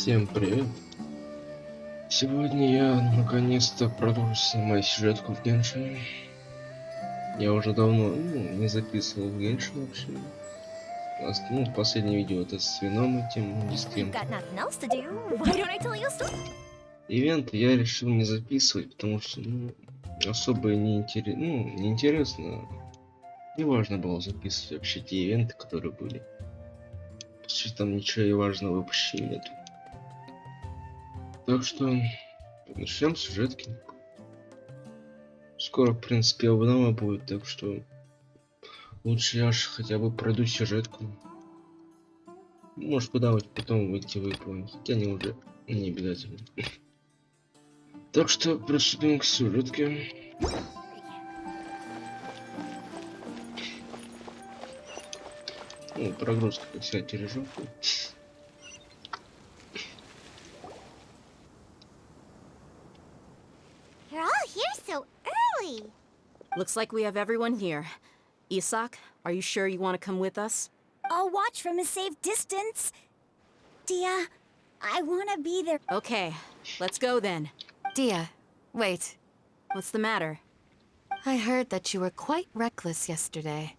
Всем привет! Сегодня я наконец-то продолжу снимать сюжетку в Genshin. Я уже давно не записывал в Genshin вообще. Последнее видео это с вином этим дискрем. Ивент я решил не записывать, потому что особо неинтересно. Не важно было записывать вообще те ивенты, которые были. Потому что там ничего и важного вообще нету. Так что начнем с сюжетки. Скоро, в принципе, основного будет, так что лучше я ж хотя бы пройду сюжетку. Может, куда-нибудь потом выйти выполнить, хотя не уже не обязательно. Так что приступим к сюжетке. Прогрузка, как всегда, тяжелка. Looks like we have everyone here. Isak, are you sure you want to come with us? I'll watch from a safe distance. Dia, I want to be there. Okay, let's go then. Dia, wait. What's the matter? I heard that you were quite reckless yesterday.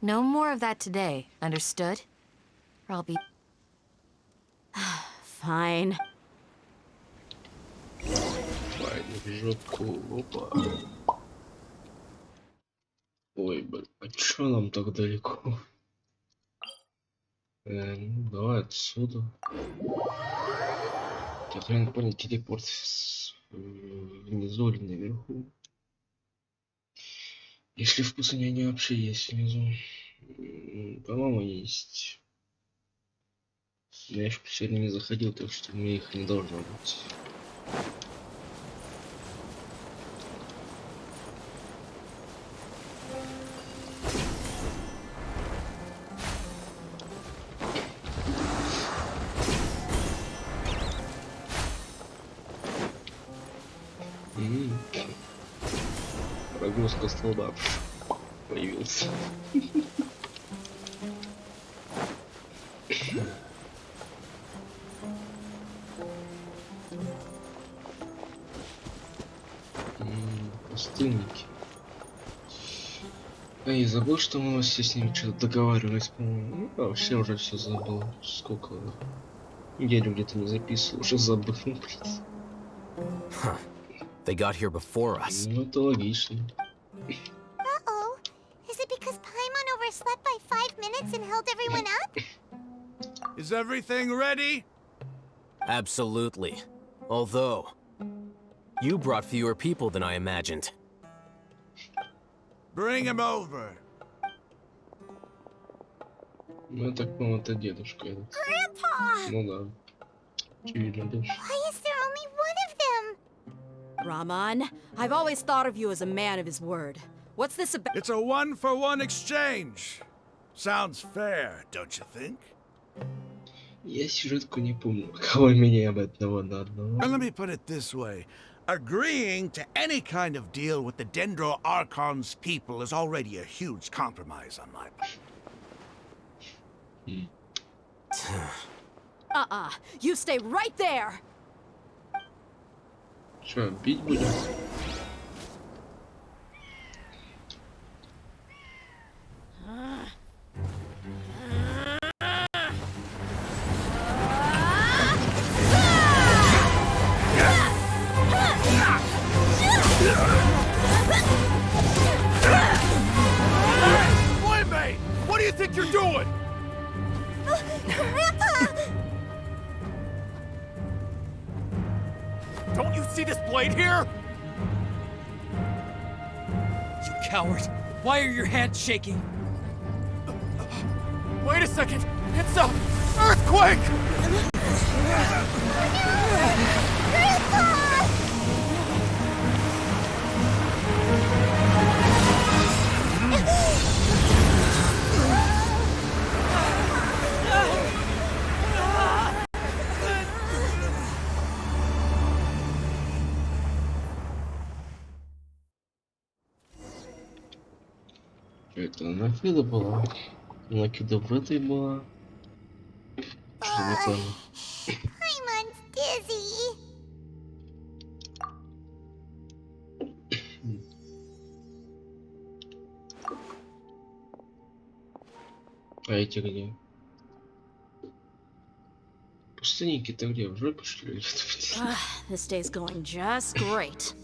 No more of that today, understood? Or I'll be... Fine. Опа. Ой, блин, а чё нам так далеко? Давай отсюда. Я хрен понял, телепорт внизу или наверху. Если в пустыне они вообще есть внизу. По-моему, есть. Я еще сегодня не заходил, так что мне их не должно быть. Прогрузка столба появился. Пустынники. Я забыл, что мы все с ними что-то договаривались, по-моему. Вообще уже все забыл. Сколько неделю где-то не записывал, уже забыл. They got here before us. Ну это логично. Uh-oh. Is it because Paimon overslept by 5 minutes and held everyone up? Is everything ready? Absolutely. Although, you brought fewer people than I imagined. Bring him over. Ну я так понял, это дедушка этот. Grandpa! Ну да. Очевидно, дедушка. Why is there only one of them? Raman, I've always thought of you as a man of his word. What's this about? It's a one-for-one exchange. Sounds fair, don't you think? Я сюжетку не помню. Кого меняем одного на одного. And let me put it this way. Agreeing to any kind of deal with the Dendro Archon's people is already a huge compromise on my part. You stay right there! Что, бить будем? Boy, what do you think you're doing? Grandpa! Don't you see this blade here? You coward! Why are your hands shaking? Wait a second! It's a earthquake! Это накида была. Накида в этой была. Что не понял. Paimon's dizzy. А эти где? Пустынники-то где? В жопе, что ли? This day's going just great.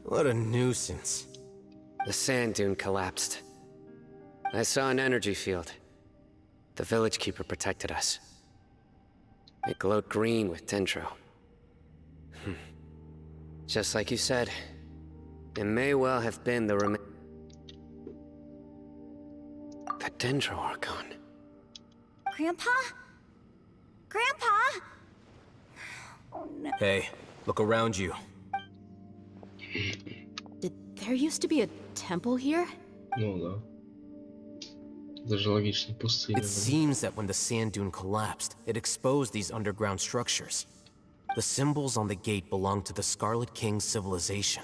What a nuisance. The sand dune collapsed. I saw an energy field. The village keeper protected us. It glowed green with dendro. Just like you said, it may well have been the dendro archon. Grandpa? Grandpa? Oh no. Hey, look around you. Did there used to be a temple here? Ну да. Даже логично, пустыня. It seems that when the sand dune collapsed, it exposed these underground structures. The symbols on the gate belong to the Scarlet King's civilization.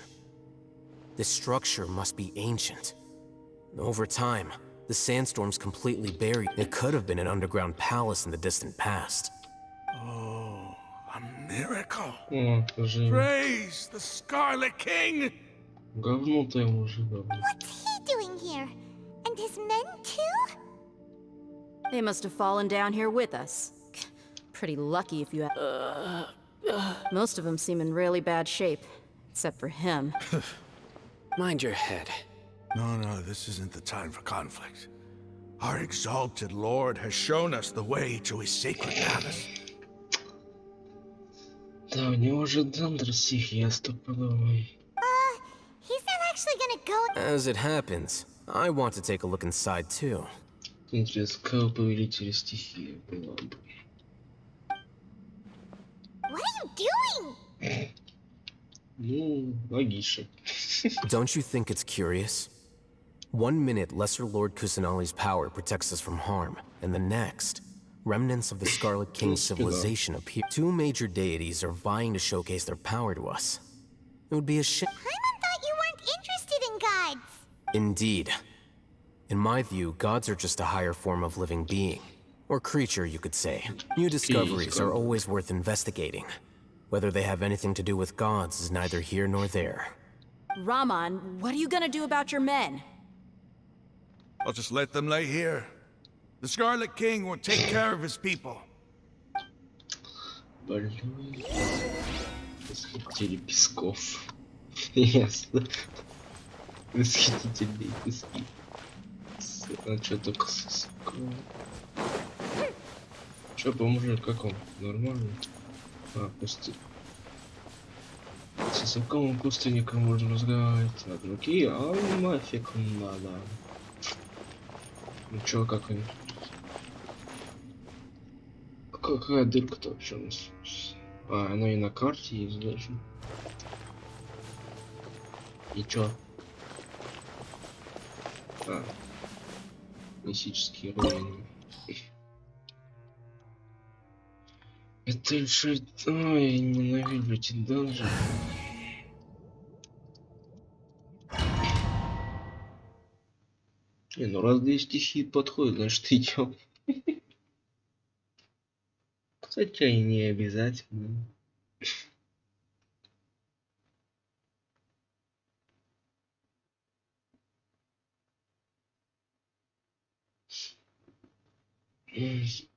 This structure must be ancient. Over time, the sandstorms completely buried. It could have been an underground palace in the distant past. Oh, a miracle. О, же Praise the Scarlet King! говно-то ему уже давно. What's he doing here? And his men too? They must have fallen down here with us. Pretty lucky if you have. Most of them seem in really bad shape, except for him. Mind your head. No, this isn't the time for conflict. Our exalted lord has shown us the way to his sacred palace. Да, у него же дендр стихия стопудово. He's not actually gonna go. As it happens, I want to take a look inside too. Интересно, какого повелителя стихии была бы? What are you doing? Ну, логично. Don't you think it's curious? 1 minute, Lesser Lord Kusanali's power protects us from harm, and the next, remnants of the Scarlet King's civilization appear. 2 major deities are vying to showcase their power to us. It would be a shame. Paimon thought you weren't interested in gods. Indeed. In my view, gods are just a higher form of living being. Or creature, you could say. New discoveries are always worth investigating. Whether they have anything to do with gods is neither here nor there. Raman, what are you gonna do about your men? I'll just let them lay here. The Scarlet King will take care of his people. Больной. Расхитители песков. Ясно. Расхитители пески. А чё только чё, поможет, как он? Нормально? А, пусты. С языком пустынника можно разговаривать. От руки, а нафиг надо. Ну чё, как они? Какая дырка-то вообще у нас? А, она и на карте есть даже. И чё? А, классические руины. Это решить... Ой, ненавижу эти данжи. Не, ну раз две стихии подходят, значит идем. Хотя и не обязательно.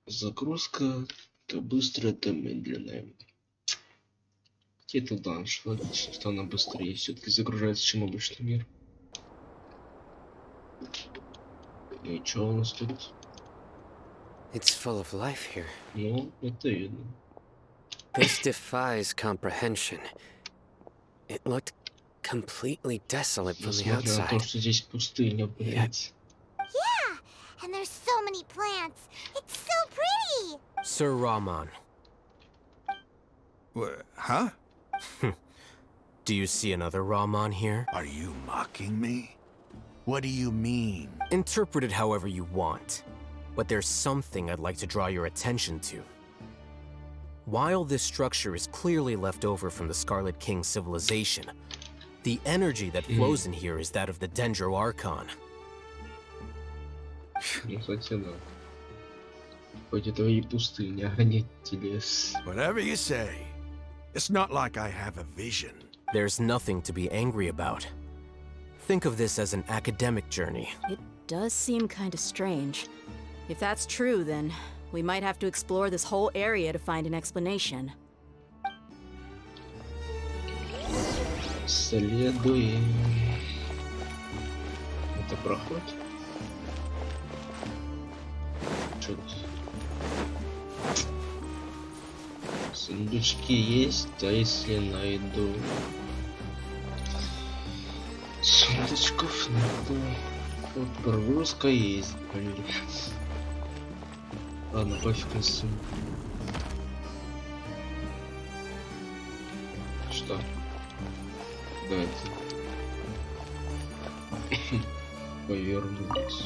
Загрузка то быстрая, то медленная. Где-то данж, логично, что она быстрее все-таки загружается, чем обычный мир. Ну и что у нас тут? It's full of life here. Ну, это видно. This defies comprehension. It looked completely desolate from the Несмотря на то, outside. что здесь пустыня, блядь. Yeah, and there's so many plants. It's so pretty. Sir Raman, Huh? do you see another Raman here? Are you mocking me? What do you mean? Interpret it however you want, but there's something I'd like to draw your attention to. While this structure is clearly left over from the Scarlet King's civilization, the energy that flows in here is that of the Dendro Archon. Ну, кстати, да. Хоть это и пустыня, а не лес. Whatever you say. It's not like I have a vision. There's nothing to be angry about. Think of this as an academic journey. It does seem kind of strange. If that's true, then we might have to explore this whole area to find an explanation. Следуем. Это проход? Что тут? Сундучки есть, а если найду? Сундучков найду. Вот прогрузка есть, блин. Ладно, пофиг на сумму. Что? Давайте. Повернуть.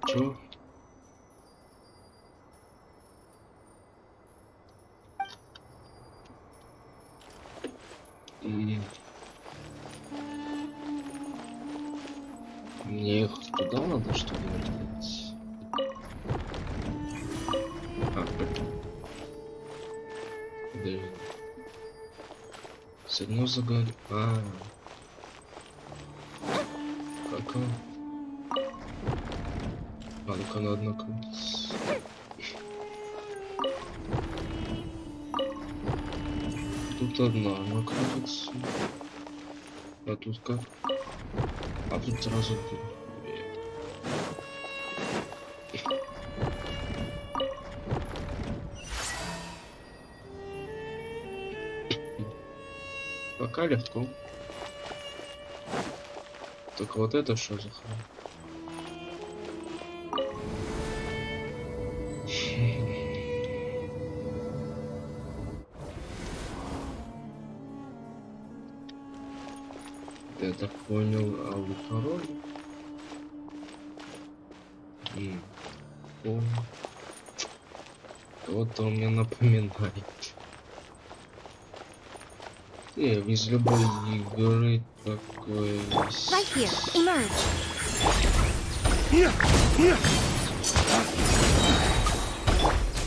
Чё? Мне их туда надо, что ли, делать? Подожди. С одной загадки. Как он? Ну-ка, надо крутиться. Тут одна накрутится. А тут как? А тут сразу две. Пока легко. Только вот это что за хрень? Я так понял, алый король. Помню. Вот он мне напоминает. Из любой игры такое есть. Right here, emerge.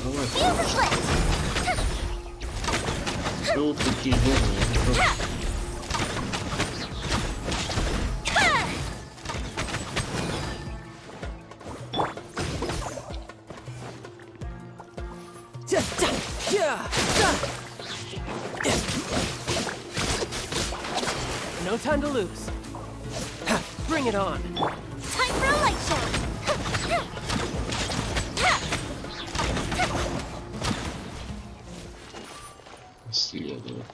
Давай, Feel the split. что вот такие жирные? No time to lose. Bring it on. Time for a light show. Следует.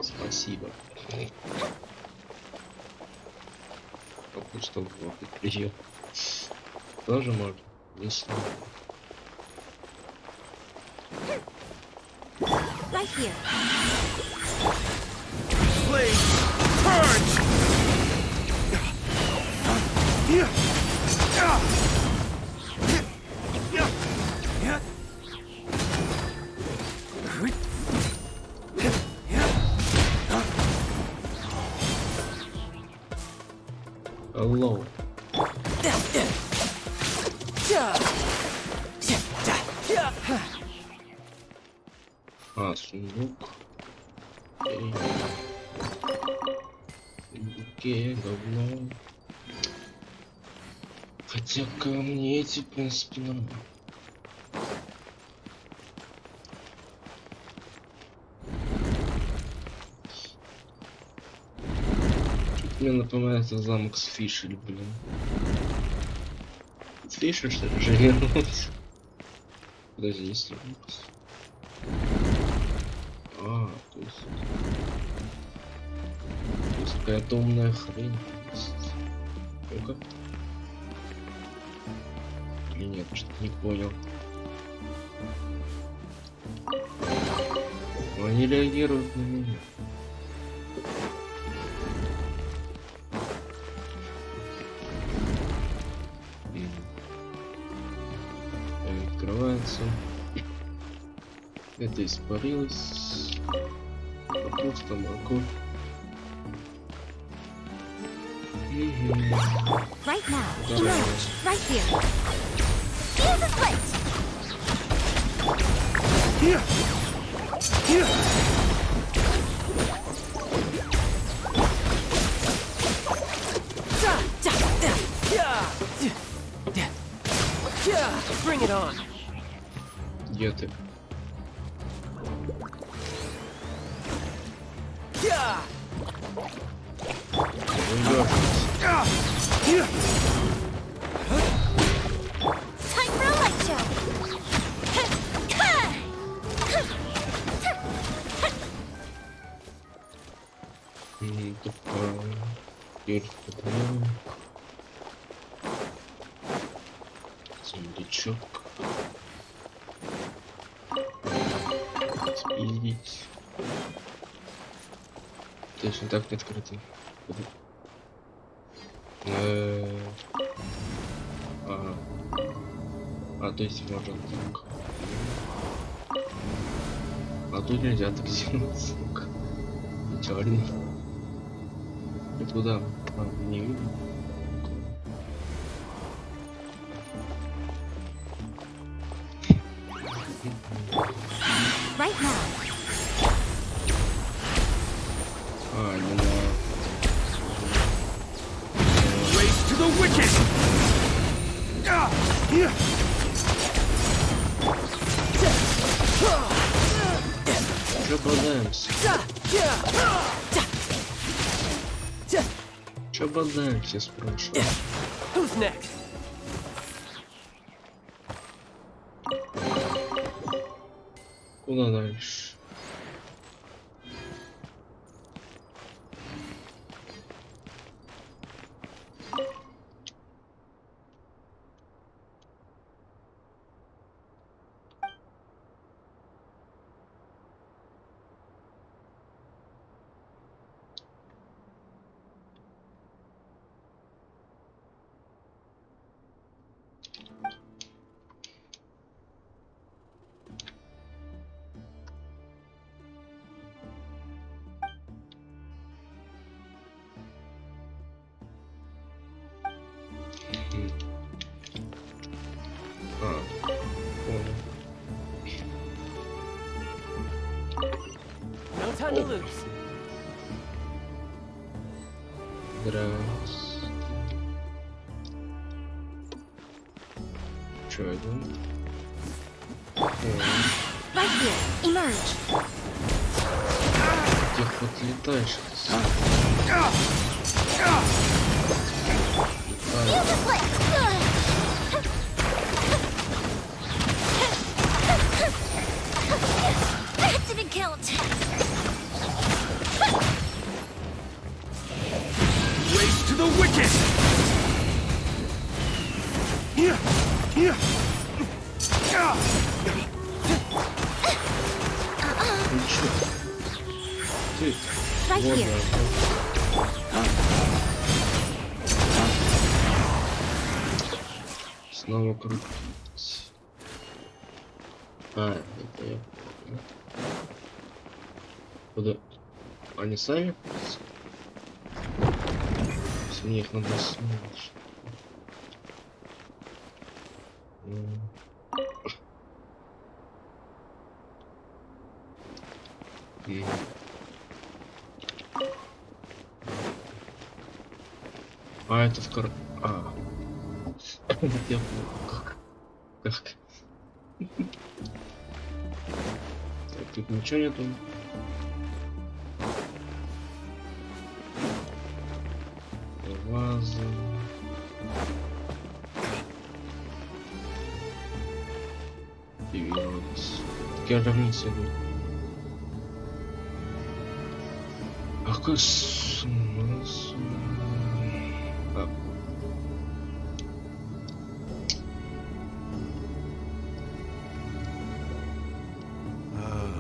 Спасибо. Пока что плохо прием. Тоже можно, если... Right here. Please, purge! Алого. Сундук. Сундуке говно. Хотя камни эти, в принципе, нормально. Мне напоминает замок с Фишель, блин. Фишель, что ли, живет? Подожди, если выпуск. То есть какая-то умная хрень есть. Ну-ка. Или нет, что-то не понял. Но они реагируют на меня. становится. Это испарилось. Просто морковь. Right now. Emerge. Right here. Here's a split. Here! Here! Bring it on. Где ты? Time for a light show. Сундучок. Спилить. Точно так не открытый. То есть можно так. А тут нельзя так сделать. Печально. И туда. Не видно. Right now. Не надо. Race to the witches! Here! Чё бодаемся? Чё бодаемся, спрашиваю? Who's next? Куда дальше? No time to lose. Здравствуйте. Чё это? Right here. Emerge. Где вот летаешь? Here's a split. That didn't count. Race to the witches! Here! Here! Ну чё? Ты Right вот here. снова крутить. Это я помню. Куда? Они сами? Если мне их надо сменить. Это в кор... Я понял. Как? Так, тут ничего нету. Ваза. Певец. Так я же вниз иду. Какой смысл?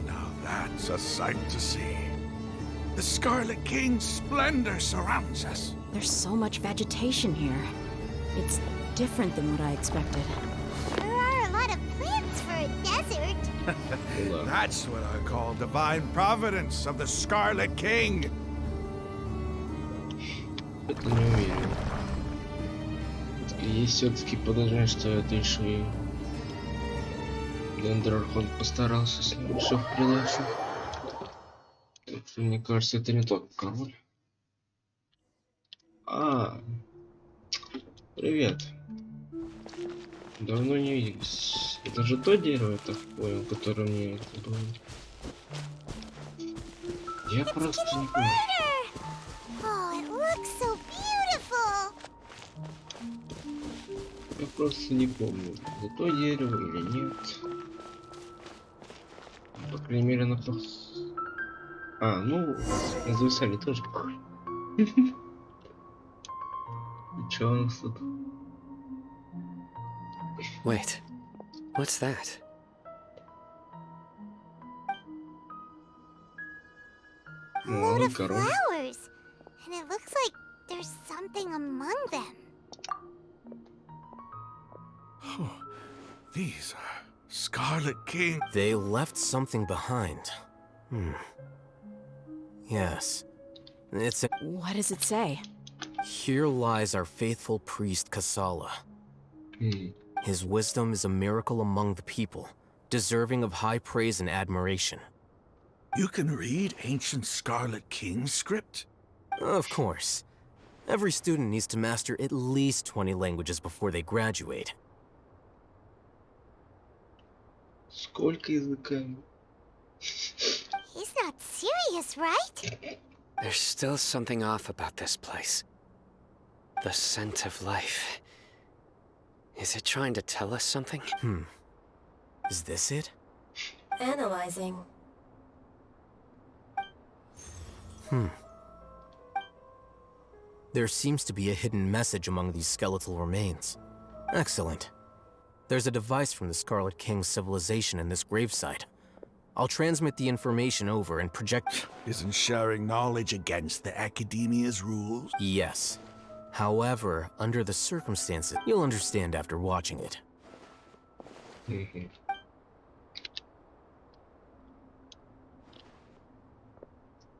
Now that's a sight to see. The Scarlet King's splendor surrounds us. There's so much vegetation here. It's different than what I expected. There are a lot of plants for a Да. That's what I call divine providence of the Scarlet King. Это не уверен. И все-таки подозрение, что это еще и Архонт постарался с ним все в придачу. Так что мне кажется, это не тот король. Привет. Давно не виделись. Это же то дерево, я так понял, которое мне это было. Я просто не понял. Oh, it looks so beautiful. Я просто не помню, это то дерево или нет. По крайней мере, оно ну, на зависали тоже похоже. И чё у нас тут? Wait, what's that? A load of король. flowers. And it looks like there's something among them. These are Scarlet King. They left something behind. Yes. It's a... What does it say? Here lies our faithful priest Kasala. His wisdom is a miracle among the people, deserving of high praise and admiration. You can read ancient Scarlet King script? Of course. Every student needs to master at least 20 languages before they graduate. Сколько языками? He's not serious, right? There's still something off about this place. The scent of life. Is it trying to tell us something? Is this it? Analyzing. There seems to be a hidden message among these skeletal remains. Excellent. There's a device from the Scarlet King's civilization in this gravesite. I'll transmit the information over and project... Isn't sharing knowledge against the Academia's rules? Yes. However, under the circumstances, you'll understand after watching it.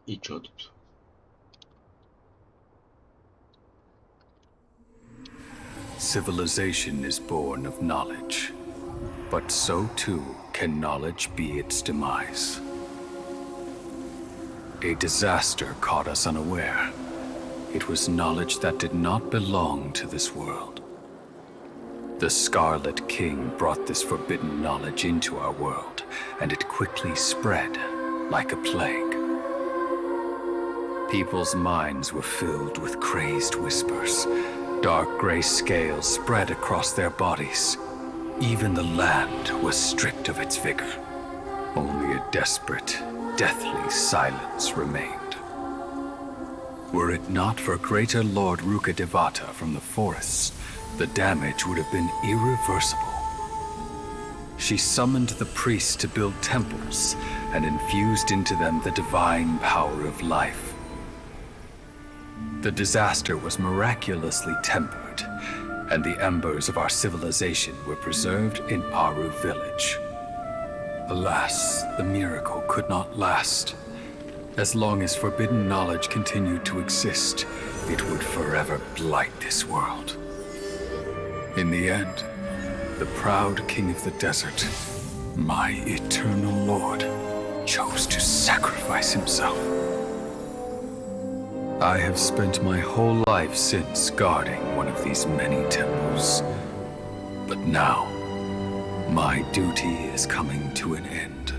И чё тут? Civilization is born of knowledge, but so too can knowledge be its demise. A disaster caught us unaware. It was knowledge that did not belong to this world. The Scarlet King brought this forbidden knowledge into our world, and it quickly spread like a plague. People's minds were filled with crazed whispers. Dark gray scales spread across their bodies. Even the land was stripped of its vigor. Only a desperate, deathly silence remained. Were it not for greater Lord Rukkhadevata from the forests, the damage would have been irreversible. She summoned the priests to build temples and infused into them the divine power of life. The disaster was miraculously tempered, and the embers of our civilization were preserved in Aru village. Alas, the miracle could not last. As long as forbidden knowledge continued to exist, it would forever blight this world. In the end, the proud king of the desert, my eternal lord, chose to sacrifice himself. I have spent my whole life since guarding one of these many temples. But now, my duty is coming to an end.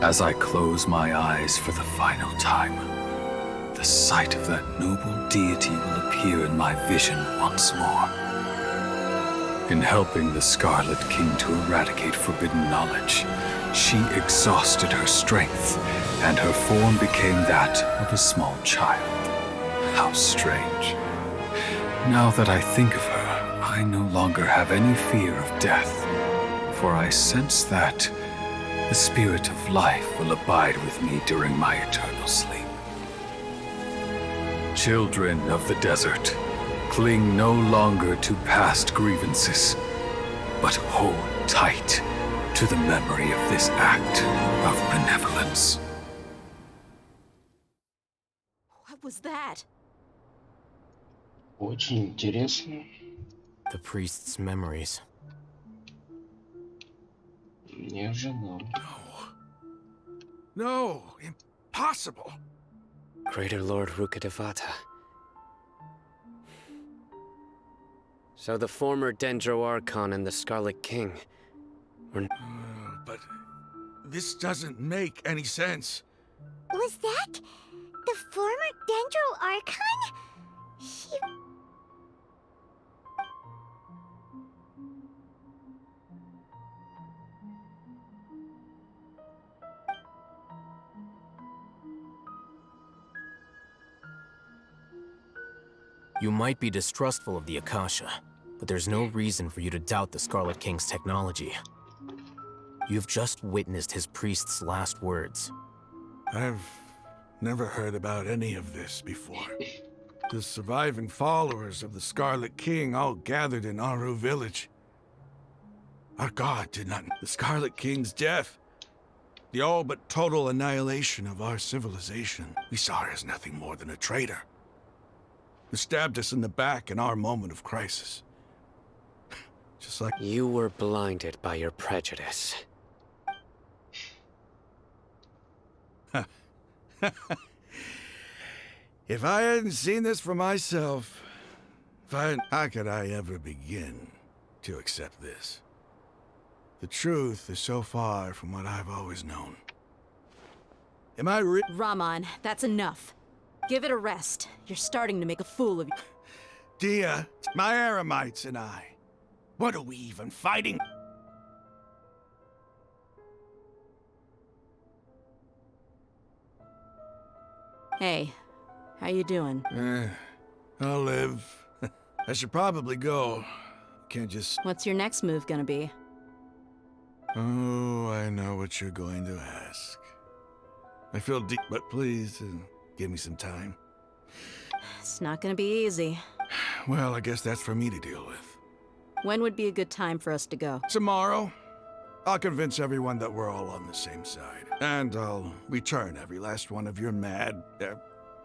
As I close my eyes for the final time, the sight of that noble deity will appear in my vision once more. In helping the Scarlet King to eradicate forbidden knowledge, she exhausted her strength, and her form became that of a small child. How strange. Now that I think of her, I no longer have any fear of death, for I sense that the spirit of life will abide with me during my eternal sleep. Children of the desert, cling no longer to past grievances, but hold tight to the memory of this act of benevolence. What was that? Очень интересно. The priest's memories. Не ожидал. No, impossible. Greater Lord Rukkhadevata. So the former Dendro Archon and the Scarlet King were... But this doesn't make any sense. Was that the former Dendro Archon? He... You might be distrustful of the Akasha, but there's no reason for you to doubt the Scarlet King's technology. You've just witnessed his priest's last words. I've never heard about any of this before. The surviving followers of the Scarlet King all gathered in Aru village. Our god did not... The Scarlet King's death. The all but total annihilation of our civilization. We saw her as nothing more than a traitor, who stabbed us in the back in our moment of crisis. Just like... You were blinded by your prejudice. If I hadn't seen this for myself, how could I ever begin to accept this? The truth is so far from what I've always known. Am I Raman, that's enough. Give it a rest. You're starting to make a fool of you. Dia, my Aramites and I. What are we even fighting? Hey, how you doing? I'll live. I should probably go. Can't just... What's your next move gonna be? Oh, I know what you're going to ask. I feel deep, but please, give me some time. It's not gonna be easy. Well, I guess that's for me to deal with. When would be a good time for us to go? Tomorrow, I'll convince everyone that we're all on the same side. And I'll return every last one of your mad...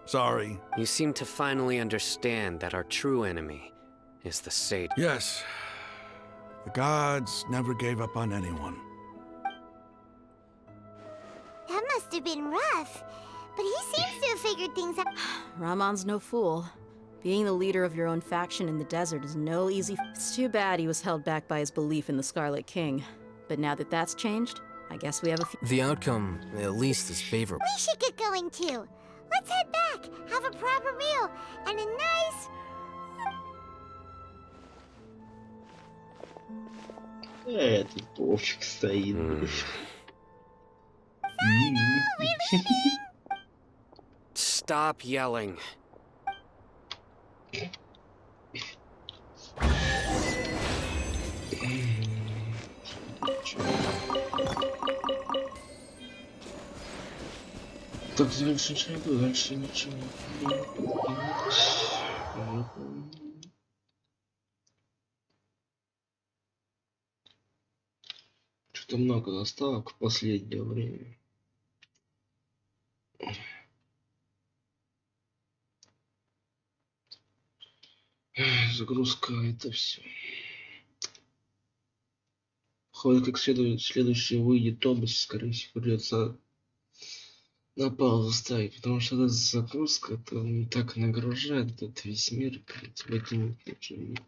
sorry. You seem to finally understand that our true enemy is the Sage. Yes. The gods never gave up on anyone. That must have been rough. But he seems to have figured things out. Ramon's no fool. Being the leader of your own faction in the desert is no easy... It's too bad he was held back by his belief in the Scarlet King. But now that that's changed, I guess we have a few... The outcome, at least, is favorable. We should get going too. Let's head back, have a proper meal, and a nice... Этот пофиг стоит. Stop yelling. Так, дальше ничего, дальше ничего. Что-то много доставок в последнее время. Загрузка, это все. Походу, как следующий выйдет область, скорее всего, придется на паузу ставить, потому что эта загрузка, это не так нагружает этот весь мир, блядь, в один случай.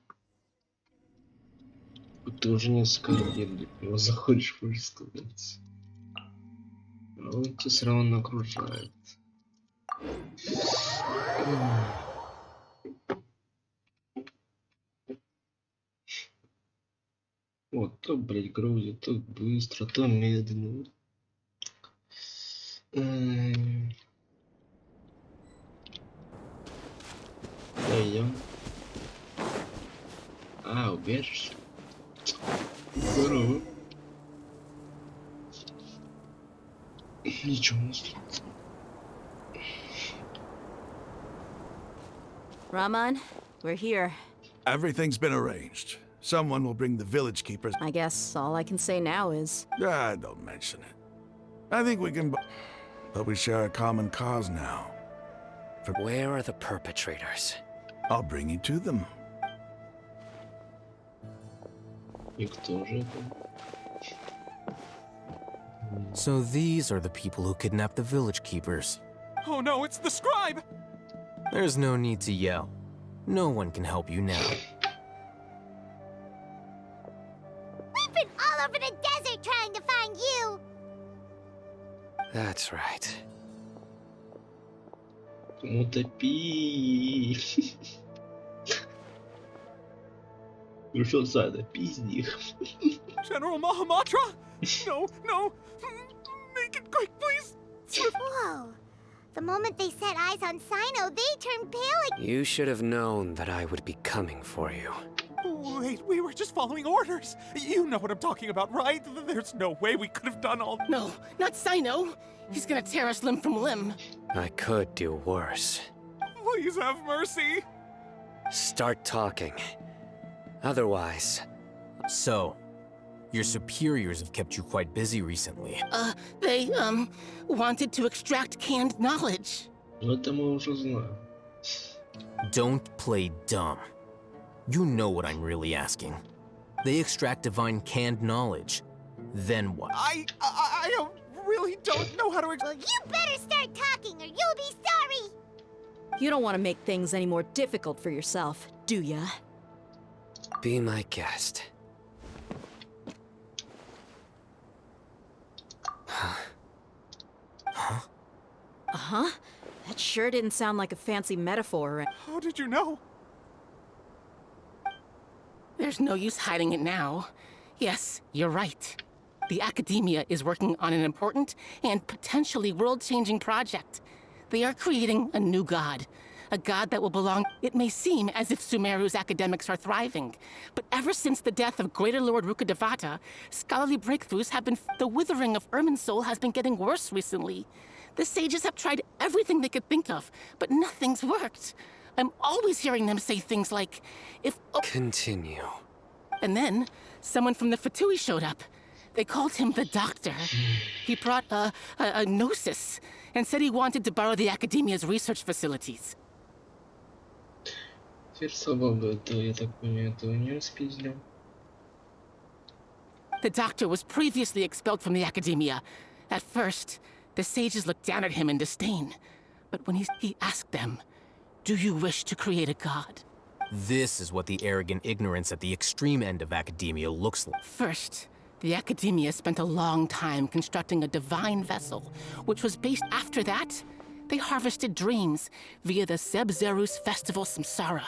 Ты уже несколько лет в него заходишь, можно сказать. А он тебя все равно нагружает. Вот, то, блядь, грузит, то быстро, то медленно. Пойдем. А, убежишь? Здорово. Ничего не случится. Raman, we're here. Everything's been arranged. Someone will bring the village keepers. I guess all I can say now is... Ah, don't mention it. I think we can... But we share a common cause now. Where are the perpetrators? I'll bring you to them. И кто же это? So these are the people who kidnapped the village keepers. Oh no, it's the scribe! There's no need to yell. No one can help you now. We've been all over the desert trying to find you! That's right. Утопи. Пришел сада, пизди их. General Mahamatra? No, no! Make it quick, please! Whoa. The moment they set eyes on Sino, they turned pale. You should have known that I would be coming for you. Wait, we were just following orders. You know what I'm talking about, right? There's no way we could have done all... No, not Sino. He's gonna tear us limb from limb. I could do worse. Please have mercy. Start talking. Otherwise... So, your superiors have kept you quite busy recently. They, wanted to extract canned knowledge. Это мы уже знаем. Don't play dumb. You know what I'm really asking. They extract divine canned knowledge. Then what? I really don't know how to... Well, you better start talking or you'll be sorry! You don't want to make things any more difficult for yourself, do ya? Be my guest. Uh-huh. That sure didn't sound like a fancy metaphor. How did you know? There's no use hiding it now. Yes, you're right. The Academia is working on an important and potentially world-changing project. They are creating a new god. A god that will belong... It may seem as if Sumeru's academics are thriving, but ever since the death of Greater Lord Rukkhadevata, scholarly breakthroughs have been... The withering of Irminsul has been getting worse recently. The sages have tried everything they could think of, but nothing's worked. I'm always hearing them say things like, if... Continue. And then, someone from the Fatui showed up. They called him the Doctor. He brought a gnosis, and said he wanted to borrow the Academia's research facilities. Теперь свобода, это, я так понимаю, этого не распиздил. The Doctor was previously expelled from the Academia. At first, the sages looked down at him in disdain. But when he asked them, do you wish to create a god? This is what the arrogant ignorance at the extreme end of academia looks like. First, the Academia spent a long time constructing a divine vessel, which was based after that. They harvested dreams via the Seb-Zerus Festival Samsara,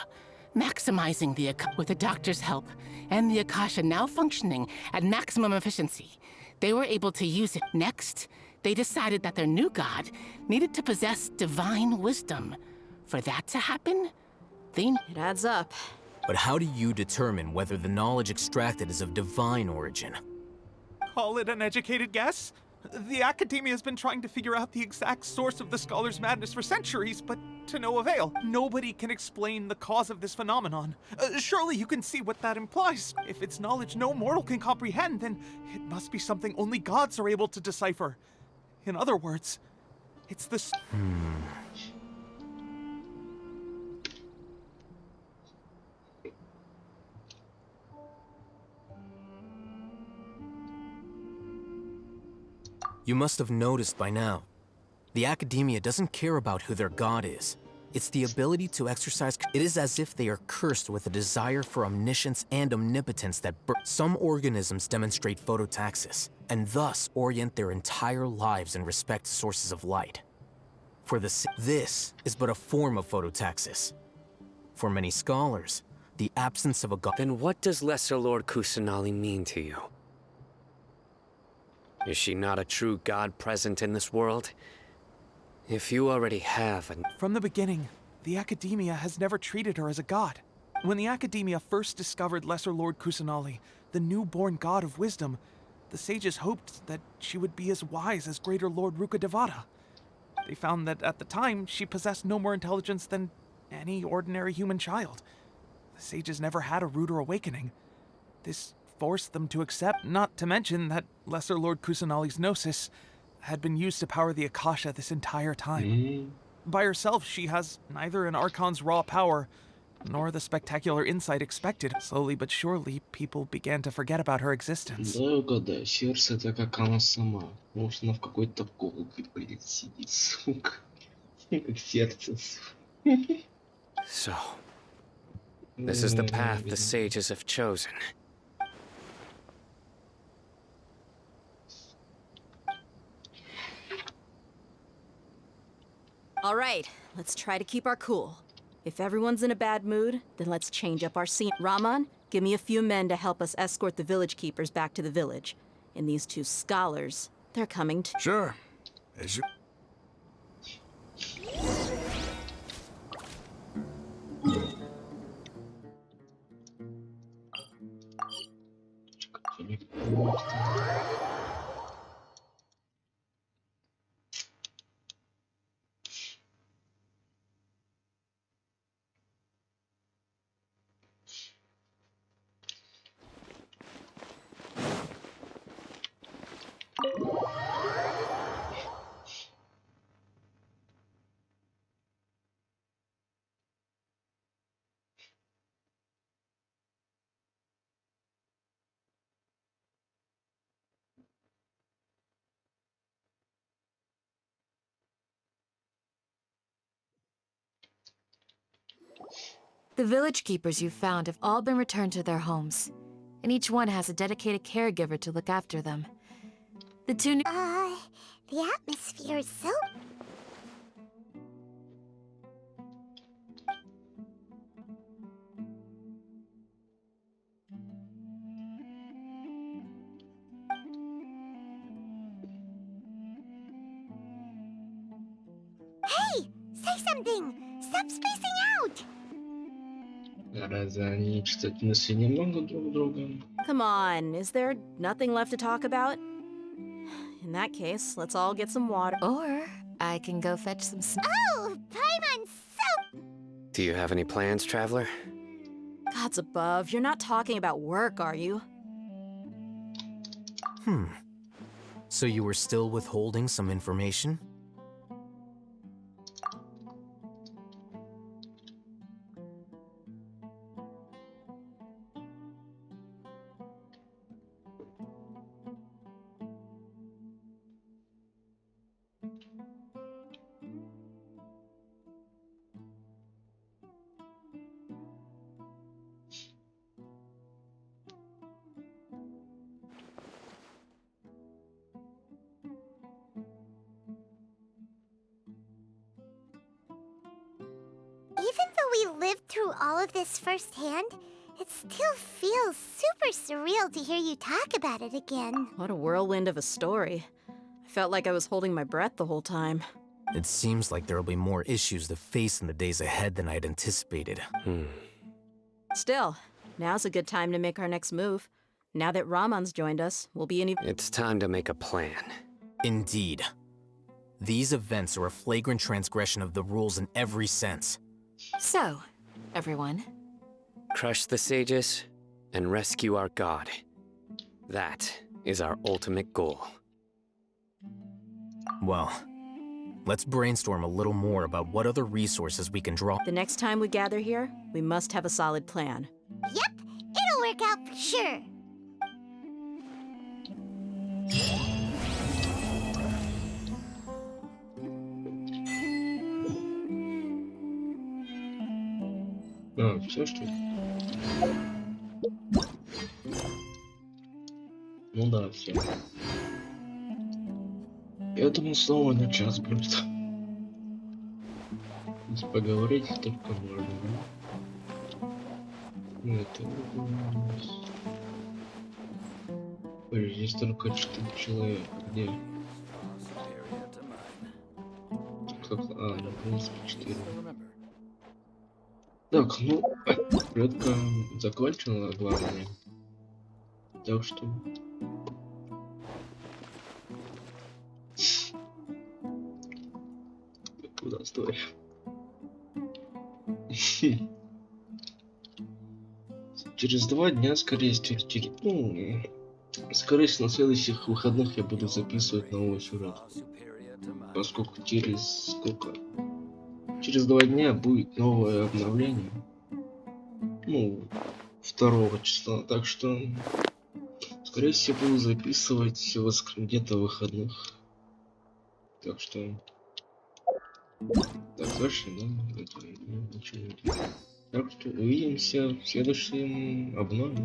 maximizing the with the Doctor's help, and the Akasha now functioning at maximum efficiency. They were able to use it. Next, they decided that their new god needed to possess divine wisdom. For that to happen, they... It adds up. But how do you determine whether the knowledge extracted is of divine origin? Call it an educated guess? The Academia has been trying to figure out the exact source of the scholar's madness for centuries, but to no avail. Nobody can explain the cause of this phenomenon. Surely you can see what that implies. If it's knowledge no mortal can comprehend, then it must be something only gods are able to decipher. In other words, it's this... You must have noticed by now. The Academia doesn't care about who their god is. It's the ability to exercise... It is as if they are cursed with a desire for omniscience and omnipotence that... Some organisms demonstrate phototaxis, and thus orient their entire lives in respect to sources of light. For this is but a form of phototaxis. For many scholars, the absence of a god... Then what does Lesser Lord Kusanali mean to you? Is she not a true god present in this world? If you already have an... From the beginning, the Academia has never treated her as a god. When the Academia first discovered Lesser Lord Kusanali, the newborn god of wisdom, the sages hoped that she would be as wise as Greater Lord Rukkhadevata. They found that at the time, she possessed no more intelligence than any ordinary human child. The sages never had a ruder awakening. This forced them to accept, not to mention that Lesser Lord Kusanali's gnosis had been used to power the Akasha this entire time. By herself, she has neither an Archon's raw power, nor the spectacular insight expected. Slowly but surely, people began to forget about her existence. Да, угадай, сердце это как она сама. Может, она в какой-то колбе, блин, сидит, сука. Как сердце. So, this is the path the sages have chosen. All right, let's try to keep our cool. If everyone's in a bad mood, then let's change up our scene. Rahman, give me a few men to help us escort the village keepers back to the village. And these two scholars, they're coming too. Sure. As you... The village keepers you found have all been returned to their homes, and each one has a dedicated caregiver to look after them. The two new... The atmosphere is so... Hey! Say something! Stop spacing out! Разве они, кстати, нашли немного друг друга? Come on, is there nothing left to talk about? In that case, let's all get some water. Or I can go fetch some Oh! Paimon's so... Do you have any plans, traveler? Gods above, you're not talking about work, are you? So you were still withholding some information? Even though we lived through all of this firsthand, it still feels super surreal to hear you talk about it again. What a whirlwind of a story. I felt like I was holding my breath the whole time. It seems like there'll be more issues to face in the days ahead than I'd anticipated. Still, now's a good time to make our next move. Now that Rahman's joined us, we'll be in even... It's time to make a plan. Indeed. These events are a flagrant transgression of the rules in every sense. So, everyone, Crush the sages and rescue our god. That is our ultimate goal. Well, let's brainstorm a little more about what other resources we can draw. The next time we gather here, we must have a solid plan. Yep, it'll work out for sure. А, все что ли? Ну да, все. Я думал, снова на час будет. Здесь поговорить только можно, да? Ну, это... Ой, здесь только 4 человека. Где? Как... А, ну, в принципе, 4. Так, ну, редко закончила главное. Так что... Куда стоишь? через 2 дня, скорее всего, скорее всего, на следующих выходных я буду записывать новый сюжет. Поскольку через 2 дня будет новое обновление. Ну, 2 числа. Так что, скорее всего, буду записывать где-то выходных. Так что... Так, дальше, да? Так что увидимся в следующем обнове.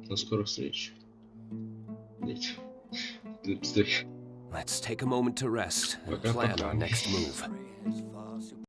До скорых встреч. Let's take a moment to rest and plan our next move.